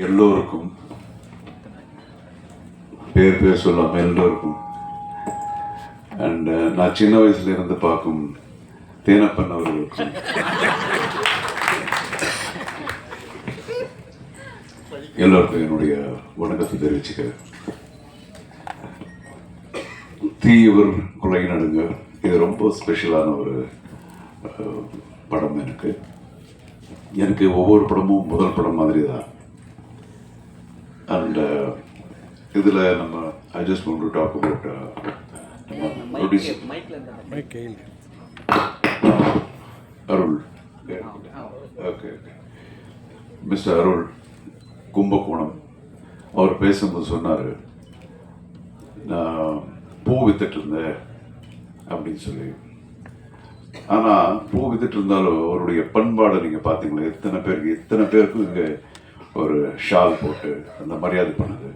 எல்லோருக்கும் பேர் சொல்லாமல் எல்லோருக்கும் அண்ட் நான் சின்ன வயசுல இருந்து பார்க்கும் தேனப்பன் அவர்களுக்கும் எல்லோருக்கும் என்னுடைய வணக்கத்தை தெரிவிச்சுக்கிறேன். தீயவர் கொலை நடுங்க இது ரொம்ப ஸ்பெஷலான ஒரு படம். எனக்கு ஒவ்வொரு படமும் முதல் படம் மாதிரி தான். அண்ட் இதில் நம்ம I just want to talk about Arul. Okay mister Arul Kumbakonam. அவர் பேசும்போது சொன்னார், நான் பூ வித்துட்டு இருந்தேன் அப்படின்னு சொல்லி. ஆனால் பூ வித்துட்டு இருந்தாலும் அவருடைய பண்பாடை நீங்கள் பார்த்தீங்களா? எத்தனை பேருக்கு இங்கே ஒரு ஷால் போட்டு அந்த மரியாதை பண்ணுது.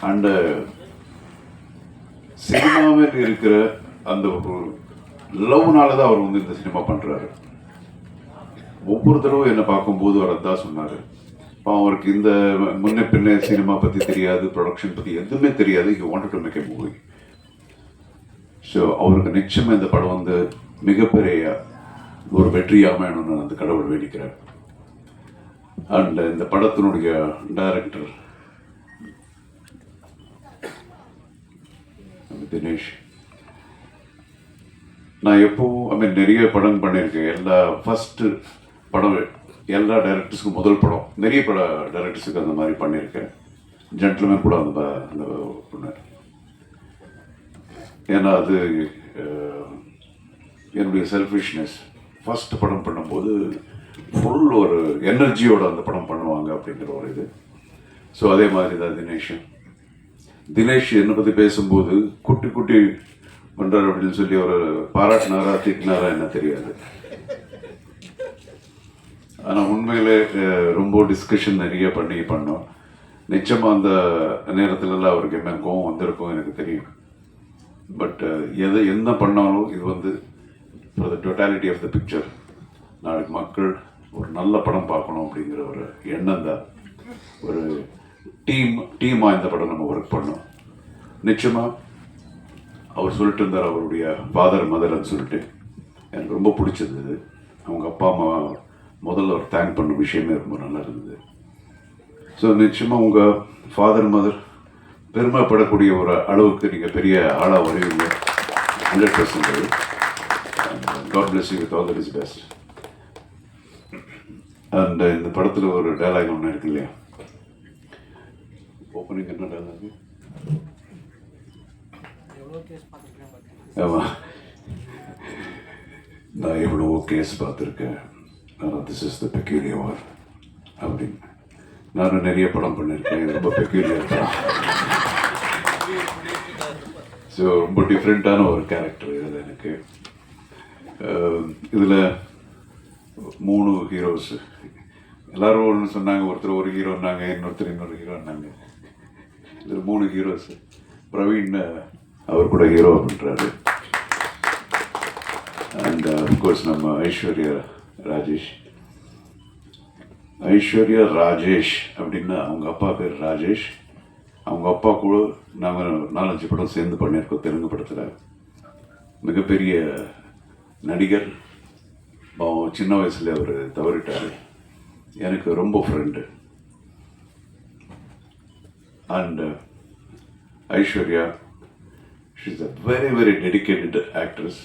அண்டு சினிமாவில் இருக்கிற அந்த ஒரு லவ்னால தான் அவர் வந்து இந்த சினிமா பண்ணுறாரு. ஒவ்வொரு தடவை என்னை பார்க்கும்போது அவர் அதான் சொன்னார், அவருக்கு இந்த முன்ன பின்ன சினிமா பற்றி தெரியாது, ப்ரொடக்ஷன் பற்றி எதுவுமே தெரியாது. He wanted to make a movie. So அவருக்கு நிச்சயமாக இந்த படம் வந்து மிகப்பெரிய ஒரு வெற்றியாக அமையணும்னு அந்த கடவுள் வேண்டிக்கிறார். அண்ட் இந்த படத்தினுடைய டைரக்டர் தினேஷ். நான் எப்பவும் நிறைய படம் பண்ணியிருக்கேன். ஃபஸ்ட்டு படம் எல்லா டைரக்டர்ஸுக்கும் முதல் படம். நிறைய டைரக்டர்ஸுக்கு அந்த மாதிரி பண்ணியிருக்கேன். ஜென்டில்மேன் கூட அந்த பொண்ணு. ஏன்னா அது என்னுடைய செல்ஃபிஷ்னஸ். ஃபஸ்ட் படம் பண்ணும்போது ஃபுல் ஒரு எனர்ஜியோட அந்த படம் பண்ணுவாங்க அப்படிங்கிற ஒரு இது. ஸோ அதே மாதிரி தான் தினேஷ் என்னை பற்றி பேசும்போது குட்டி பண்ணுறாரு அப்படின்னு சொல்லி அவர் பாராட்டினாரா திட்டினாரா என்ன தெரியாது. ஆனால் உண்மையிலே ரொம்ப டிஸ்கஷன் நிறைய பண்ணோம். நிச்சயமாக அந்த நேரத்துலலாம் அவருக்கு என்ன கோவம் வந்திருக்கும் எனக்கு தெரியும். பட் என்ன பண்ணாலும் இது வந்து for the totality of the picture, நாளைக்கு மக்கள் ஒரு நல்ல படம் பார்க்கணும் அப்படிங்கிற ஒரு எண்ணம் தான். ஒரு டீமாக இந்த படம் நம்ம ஒர்க் பண்ணோம். நிச்சயமாக அவர் சொல்லிட்டு இருந்தார் அவருடைய ஃபாதர் மதர்ன்னு சொல்லிட்டு. எனக்கு ரொம்ப பிடிச்சிருந்தது. அவங்க அப்பா அம்மா முதல்ல அவர் தேங்க் பண்ண விஷயமே ரொம்ப நல்லா இருந்தது. ஸோ நிச்சயமாக உங்கள் ஃபாதர் மதர் பெருமைப்படக்கூடிய ஒரு அளவுக்கு நீங்கள் பெரிய ஆளாக வருவீங்க 100%. God bless you with all that is best. And இந்த படத்தில் ஒரு டைலாக் ஒன்று இருக்கு இல்லையா? ஓப்பனிங் என்ன டைலாக்? ஆமாம், நான் எவ்வளவோ கேஸ் பார்த்துருக்கேன், ஆனால் this is the peculiar one அப்படின்னு. நானும் நிறைய படம் பண்ணியிருக்கேன், இது ரொம்ப பெக்யூலியர் தான். ஸோ ரொம்ப டிஃப்ரெண்ட்டான ஒரு கேரக்டர் இதில் எனக்கு. இதில் 3 ஹீரோஸ். எல்லோரும் ஒன்று சொன்னாங்க, ஒருத்தர் ஒரு ஹீரோன்னாங்க, இன்னொரு ஹீரோன்னாங்க. இதில் 3 ஹீரோஸ். பிரவீன் அவர் கூட ஹீரோ பண்ணுறாரு. அண்ட் அஃப்கோர்ஸ் நம்ம ஐஸ்வர்யா ராஜேஷ் அப்படின்னா அவங்க அப்பா பேர் ராஜேஷ். அவங்க அப்பா கூட நாங்கள் 4-5 படம் சேர்ந்து பண்ணியிருக்கோம். தெலுங்கு படத்தில் மிகப்பெரிய நடிகர். சின்ன வயசுல அவர் தவறிட்டார். எனக்கு ரொம்ப friend. And Aishwarya, she is a very very dedicated actress.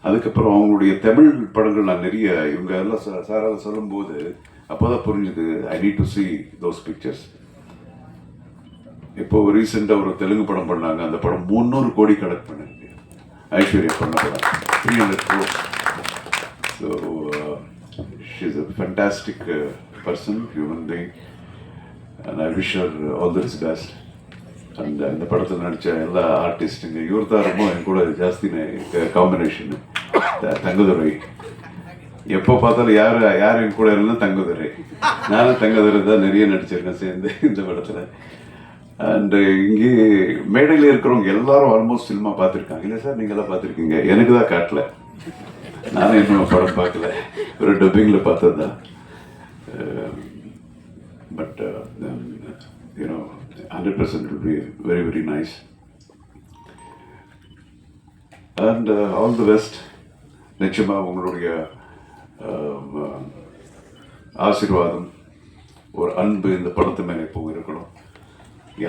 அதுக்கப்புறம் அவங்களுடைய தமிழ் படங்கள் நான் நிறைய இவங்க எல்லாம் சாராக சொல்லும்போது அப்போ தான் புரிஞ்சுது, I need to C those pictures. இப்போ ரீசெண்டாக ஒரு தெலுங்கு படம் பண்ணாங்க. அந்த படம் 300 கோடி கலெக்ட் பண்ணிருக்கு. ஐஸ்வர்யா பண்ண படம் 300 crores. So she is a fantastic person, human being. And I wish her all the best. அந்த இந்த படத்தில் நடித்த எல்லா ஆர்டிஸ்ட்டுங்க, இவர் தான் ரொம்ப என் கூட ஜாஸ்தி காம்பினேஷன். தங்கதுரை, எப்போ பார்த்தாலும் யார் என் கூட இருந்தால் தங்கதுரை. நானும் தங்கதுரை தான் நிறைய நடிச்சிருக்கேன் சேர்ந்து இந்த படத்தில். அண்டு இங்கே மேடையில் இருக்கிறவங்க எல்லாரும் ஆல்மோஸ்ட் சினிமா பார்த்துருக்காங்க. இல்லை சார், நீங்களாம் பார்த்துருக்கீங்க, எனக்கு தான் காட்டல. நானும் இன்னும் படம் பார்க்கல, ஒரு டப்பிங்கில் பார்த்தது தான். But 100% will be very, very nice. And all the best. நிச்சயமாக உங்களுடைய ஆசீர்வாதம், ஒரு அன்பு இந்த படத்து மேலே இப்போ இருக்கணும்.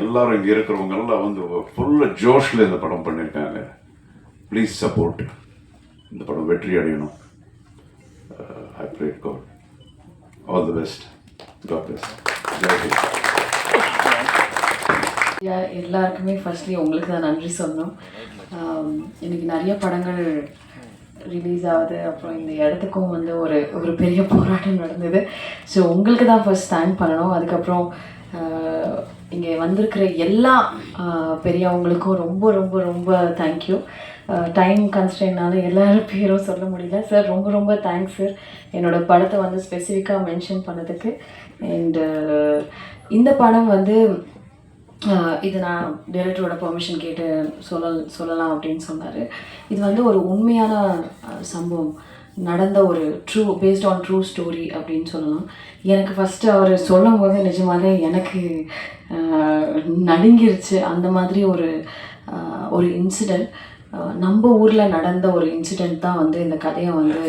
எல்லாரும் இங்கே இருக்கிறவங்கெல்லாம் வந்து ஃபுல்லாக ஜோஷில் இந்த படம் பண்ணியிருக்காங்க. Please support. இந்த படம் வெற்றி அடையணும். I pray God. All the best. God bless. எல்லாருக்குமே ஃபர்ஸ்ட்லி உங்களுக்கு தான் நன்றி சொல்லணும். எனக்கு நிறைய படங்கள் ரிலீஸ் ஆகுது, அப்புறம் இந்த இடத்துக்கும் வந்து ஒரு பெரிய போராட்டம் நடந்தது. ஸோ உங்களுக்கு தான் ஃபர்ஸ்ட் தேங்க் பண்ணணும். அதுக்கப்புறம் இங்கே வந்திருக்கிற எல்லா பெரியவங்களுக்கும் ரொம்ப ரொம்ப ரொம்ப தேங்க்யூ. டைம் கன்ஸ்ட்ரெயின்னால எல்லாரும் பேரும் சொல்ல முடியல. சார் ரொம்ப ரொம்ப தேங்க்ஸ் சார், என்னோடய படத்தை வந்து ஸ்பெசிஃபிக்காக மென்ஷன் பண்ணதுக்கு. அண்டு இந்த படம் வந்து இது நான் டைரக்டரோட பெர்மிஷன் கேட்டு சொல்லலாம் அப்படின்னு சொன்னார். இது வந்து ஒரு உண்மையான சம்பவம், நடந்த ஒரு பேஸ்ட் ஆன் ட்ரூ ஸ்டோரி அப்படின்னு சொல்லலாம். எனக்கு ஃபஸ்ட்டு அவர் சொல்லும் போது நிஜமாலே எனக்கு நடுங்கிருச்சு. அந்த மாதிரி ஒரு இன்சிடெண்ட், நம்ம ஊரில் நடந்த ஒரு இன்சிடெண்ட் தான் வந்து இந்த கதையை வந்து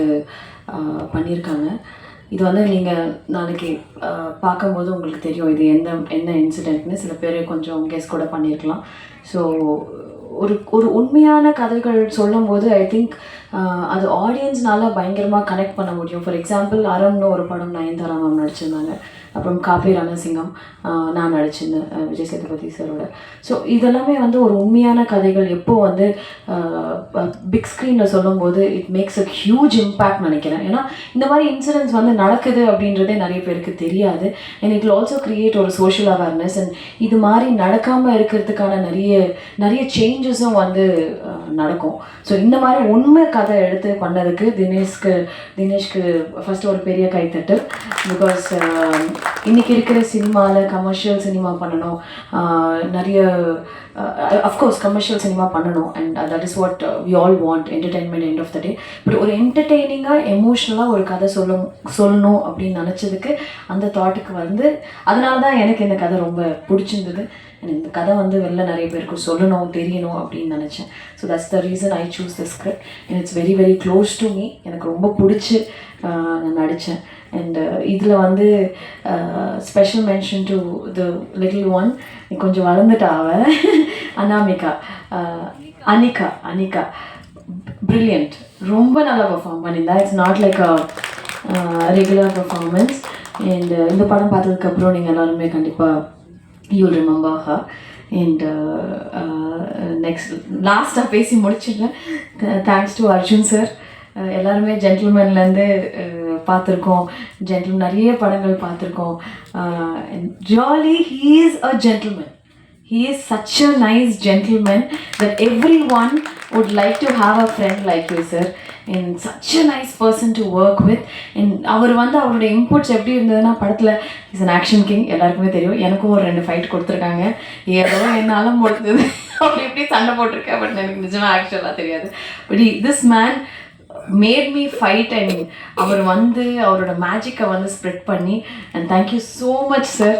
பண்ணியிருக்காங்க. இது வந்து நீங்கள் நாளைக்கு பார்க்கும்போது உங்களுக்கு தெரியும் இது என்ன இன்சிடெண்ட்னு. சில பேர் கொஞ்சம் கெஸ் கூட பண்ணியிருக்கலாம். ஸோ ஒரு உண்மையான கதைகள் சொல்லும்போது ஐ திங்க் அது ஆடியன்ஸ்னால பயங்கரமாக கனெக்ட் பண்ண முடியும். ஃபார் எக்ஸாம்பிள் அரண்னு ஒரு படம் நயன்தாரா மேம் நடிச்சிருந்தாங்க, அப்புறம் காப்பி ரணசிங்கம் நான் நடிச்சிருந்தேன் விஜய் சேதுபதி சாரோட. ஸோ இதெல்லாமே வந்து ஒரு உண்மையான கதைகள். எப்போ வந்து பிக் ஸ்க்ரீனில் சொல்லும்போது it makes a huge impact நினைக்கிறேன். ஏன்னா இந்த மாதிரி இன்சிடென்ட்ஸ் வந்து நடக்குது அப்படின்றதே நிறைய பேருக்கு தெரியாது. And it will also create ஒரு சோஷியல் அவேர்னஸ். அண்ட் இது மாதிரி நடக்காமல் இருக்கிறதுக்கான நிறைய சேஞ்சஸும் வந்து நடக்கும். ஸோ இந்த மாதிரி உண்மை கதை எடுத்து பண்ணதுக்கு தினேஷ்க்கு ஃபஸ்ட்டு ஒரு பெரிய கைத்தட்டு. பிகாஸ் இன்றைக்கி இருக்கிற சினிமாவில் கமர்ஷியல் சினிமா பண்ணணும், நிறைய அஃப்கோர்ஸ் கமர்ஷியல் சினிமா பண்ணணும். And that is what we all want, entertainment end of the day. But ஒரு என்டர்டெய்னிங்காக எமோஷ்னலாக ஒரு கதை சொல்லணும் அப்படின்னு நினச்சதுக்கு அந்த தாட்டுக்கு வந்து அதனால தான் எனக்கு இந்த கதை ரொம்ப பிடிச்சிருந்தது. இந்த கதை வந்து வெளில நிறைய பேருக்கு சொல்லணும், தெரியணும் அப்படின்னு நினச்சேன். So that's the reason I choose the script. And it's very very close to me. எனக்கு ரொம்ப பிடிச்சி நான் நடித்தேன். அண்ட் இதில் வந்து special mention to the little one, கொஞ்சம் வளர்ந்துட்டா அவ அனிகா பிரில்லியன்ட், ரொம்ப நல்லா பெர்ஃபார்ம் பண்ணியிருந்தா. It's not like a regular performance. And இந்த படம் பார்த்ததுக்கப்புறம் நீங்கள் எல்லாருமே கண்டிப்பாக you'll remember her. And next லாஸ்ட்டாக பேசி முடிச்சிடுறேன். Thanks to Arjun sir. எல்லாருமே ஜென்டில்மேன்லேருந்து பார்த்துருக்கோம், நிறைய படங்கள் பார்த்துருக்கோம். Really he is a gentleman. He is such a nice gentleman that everyone would like to have a friend like you, sir. And such a nice person to work with. And அவர் வந்து அவருடைய inputs எப்படி இருந்ததுன்னா, படத்தில் is an action king, எல்லாருக்குமே தெரியும். எனக்கும் ஒரு 2 fight கொடுத்துருக்காங்க. ஏதோ என்னால் முடிஞ்சது அப்படி இப்படி சண்டை போட்டிருக்கேன். பட் எனக்கு நிஜமாக ஆக்சுவலாக தெரியாது. But this man made me fight. And அவர் வந்து அவரோட மேஜிக்கை வந்து ஸ்ப்ரெட் பண்ணி. And thank you so much sir.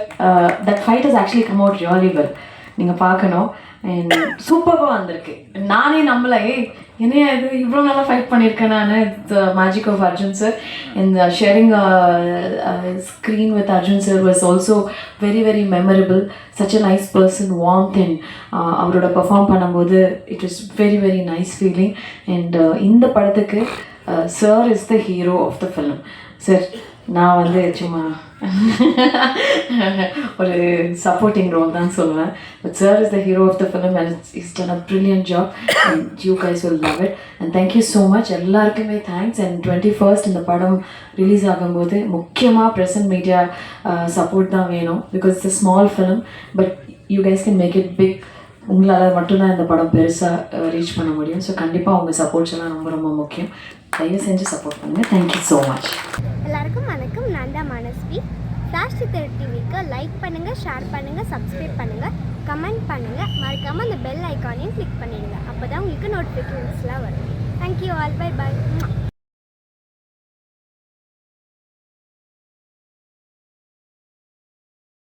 That fight is actually come out really well. நீங்கள் பார்க்கணும். அண்ட் சூப்பராக வந்திருக்கு. நானே நம்மள என்னையா இது இவ்வளோ நல்லா ஃபைட் பண்ணியிருக்கேன் நான். The magic of Arjun sir. And sharing screen with Arjun sir was also very very memorable. Such a nice person, warmth. And அவரோட பெர்ஃபார்ம் பண்ணும்போது it was very very nice feeling. And இந்த படத்துக்கு sir is the hero of the film. Sir நான் வந்து சும்மா ஒரு supporting role தான் சொல்லுவேன். But sir is the hero of the film and it's done a brilliant job. And you guys will love it. And thank you so much. எல்லாருக்குமே thanks. And 21st இந்த படம் release ஆகும்போது முக்கியமாக ப்ரெஸ் அண்ட் மீடியா சப்போர்ட் தான் வேணும். Because it's a small film but you guys can make it big. உங்களால் மட்டும்தான் இந்த படம் பெருசாக ரீச் பண்ண முடியும். ஸோ கண்டிப்பாக உங்கள் சப்போர்ட்ஸ் எல்லாம் ரொம்ப ரொம்ப முக்கியம். தயவு செஞ்சு சப்போர்ட் பண்ணுங்கள். Thank you so much. எல்லாருக்கும் வணக்கம். நான் தான் மனஸ்வி. ஃப்ளாஷ் சித்தர் டிவிக்கு லைக் பண்ணுங்கள், ஷேர் பண்ணுங்கள், சப்ஸ்கிரைப் பண்ணுங்கள், கமெண்ட் பண்ணுங்கள். மறக்காமல் அந்த பெல் ஐக்கானையும் கிளிக் பண்ணிடுங்க. அப்போ தான் உங்களுக்கு நோட்டிஃபிகேஷன்ஸ்லாம் வரும். Thank you all. Bye bye.